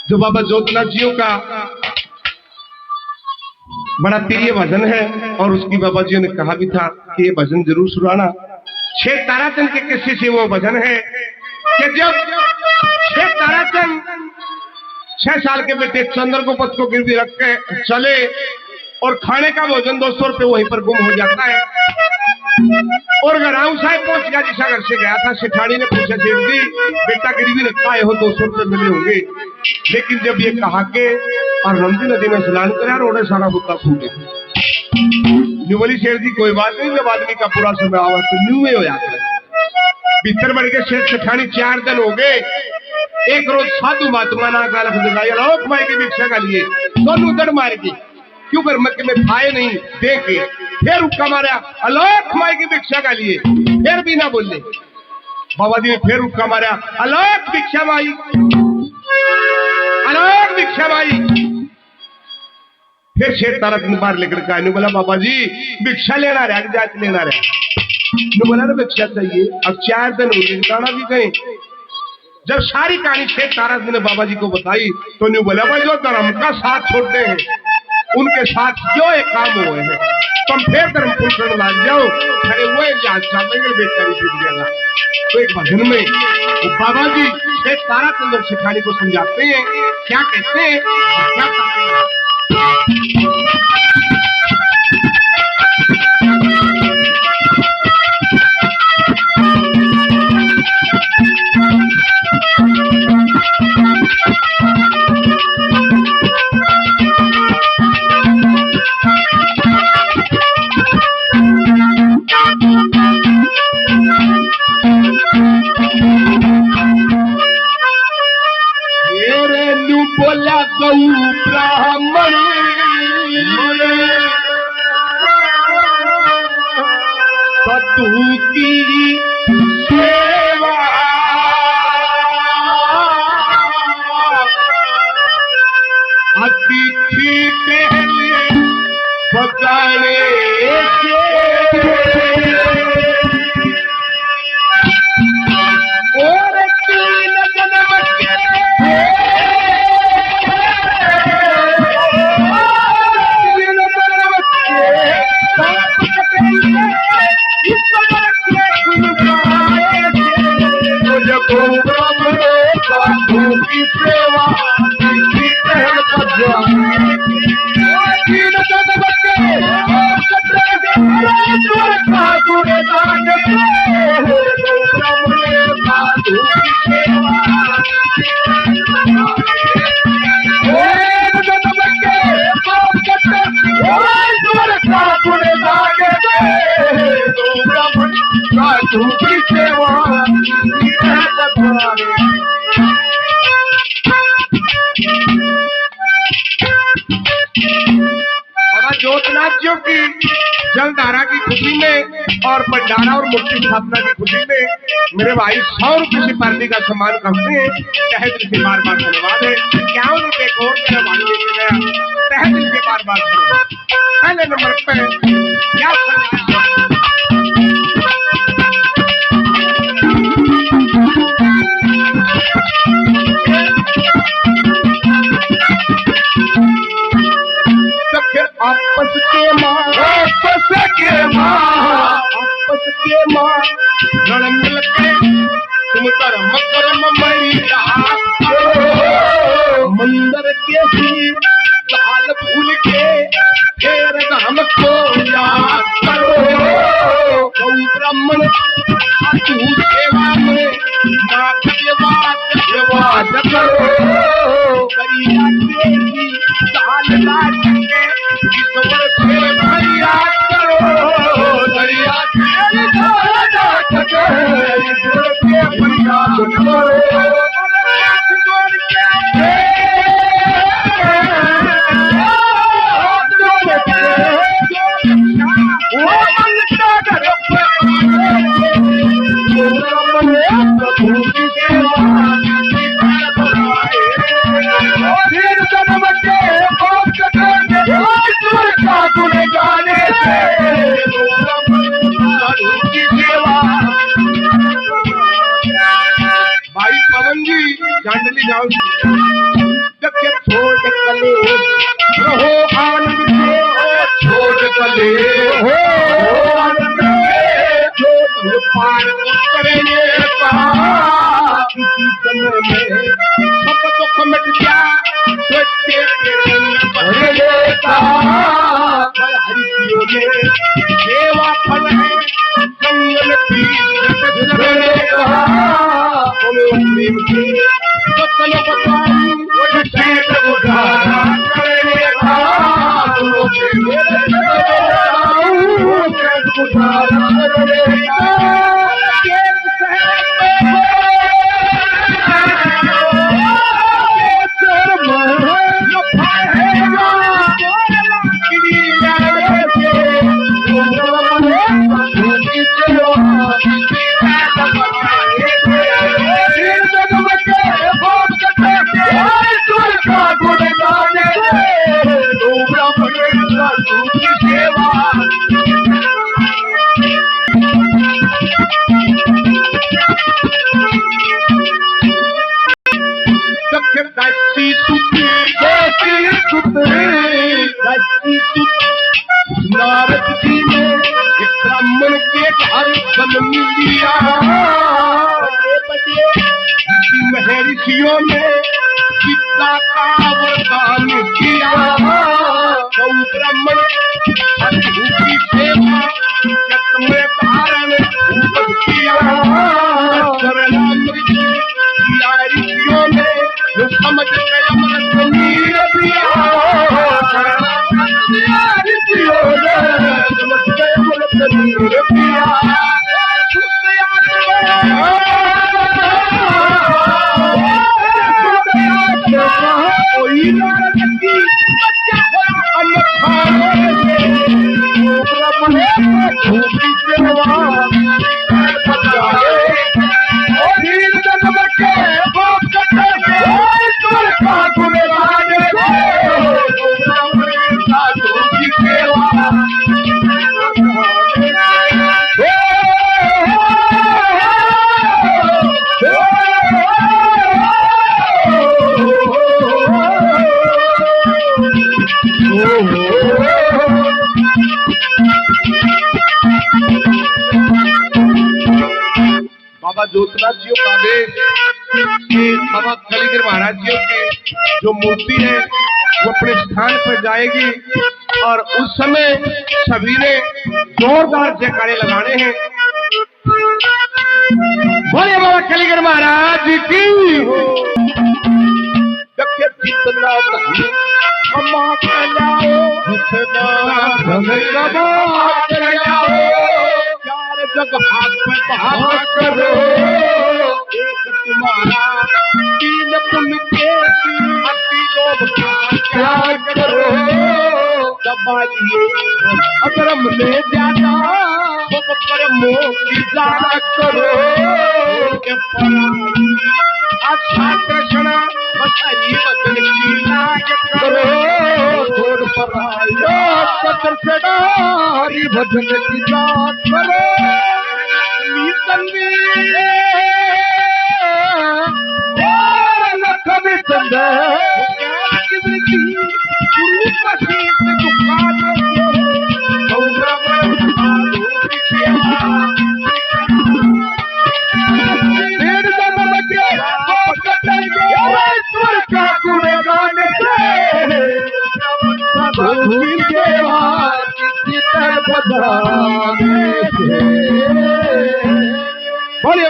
जो बाबा जोतनाथ जियों का बड़ा प्रिय भजन है और उसकी बाबा जी ने कहा भी था कि ये भजन जरूर सुनाना। शेख ताराचंद के किस्से से वो भजन है कि जब शेख ताराचंद 6 साल के बेटे चंद्र को पथ को गिरवी रख के चले और खाने का भोजन 200 रुपये वहीं पर गुम हो जाता है और गराऊ साहब पहुंच गया जिसा घर से गया था। सेठानी ने पूछा सेठ जी बेटा गिरवी रखा है हो 200 रुपये मिले होंगे, लेकिन जब ये कहा के और नंदी नदी में स्नान करे रोड़े सारा बुत्ता फूटे। न्यू बोली सेठ जी कोई बात नहीं, जब आदमी का पूरा समय आवा तो न्यू में हो जाता है। भीतर बढ़ के सेठ सेठानी 4 दिन हो गए। एक रोज साधु महात्मा ना का लख माई की भिक्षा का लिए दोनों दड़ मार की क्यों कर मक्के में खाए नहीं देखे फिर रुका मारा अलोक माई की भिक्षा का लिए फिर भी ना बोले। बाबा जी ने फिर रुका मारा अलोक भिक्षा माई अलोक भिक्षा माई। फिर शेर तारक बार लेकर का बोला बाबा जी भिक्षा लेना रहा जात लेना रहा। बोला ना भिक्षा चाहिए। अब 4 दिन हो गए गाना भी गए। जब सारी कहानी शेख ताराचंद ने बाबा जी को बताई तो न्यू बोला भाई जो धर्म का साथ छोड़ते हैं उनके साथ जो एक काम हुए हैं तुम फिर धर्म पुरुषण लग जाओ अरे वो चाहेंगे बेटा भी छूट जाएगा। तो एक भजन में वो बाबा जी शेख ताराचंद सेठानी को समझाते हैं क्या कहते हैं और क्या करते हैं। ब्राह्मण सतु की सेवा अतिथि पहले बताने और 3 जन्म जोतनाथियों की जलधारा की खुशी में और भंडारा और मूर्ति स्थापना की खुशी में मेरे भाई 100 रुपये से पार्टी का सम्मान करते हैं। तहे दिल से बार बार धन्यवाद है। 51 रुपये को और मेरा भाई लेके गया तहे दिल से बार बार धन्यवाद। पहले नंबर पे क्या आपस के माँ रण मिल के तुम धर्म कर्म मरिया मंदिर के सी साल भूल के फिर धर्म को याद करो। गौ ब्राह्मण साधु सेवा में नाथ सेवा करो। करिया देवी साल लाज के ईश्वर से भरिया करो। दरिया के छोड़ कले रहो आनंद से, छोड़ कले रहो आनंद से, जो तुम पार करेंगे किसी समय में सब दुख मिट जा, तो तेरे रंग बदले हरियों में सेवा फल है जंगल की प्रेम से तो चलो बताऊं शेष गुजारा करेगा, गुजारा करेगा नारद जी ने एक ब्राह्मण के घर जन्म लिया, महर्षियों ने विद्या का वरदान दिया, तो ब्राह्मण की सेवा जगत में धारण किया, ऋषियों ने समझ गए अमृत नीर दिया, बाबा ज्योतिनाथ जी का आदेश कि बाबा कलिंगर महाराज जी की जो मूर्ति है वो अपने स्थान पर जाएगी, और उस समय सभी ने जोरदार जयकारे लगाने हैं। बोले बाबा कलिंगर महाराज की जितना कमा कलाओ, जितना चार जग हाथ में बहा करो, एक तुम्हारा तीन पुण्य के अति लोभ का त्याग करो, दबाइए अधर्म ले जाना सब कर्मों की जाना करो, अच्छा कृष्ण बसाई वचन की लाज करो, छोड़ पराया सतर से नारी भजन की जात करो, कभी चंद बोलिए।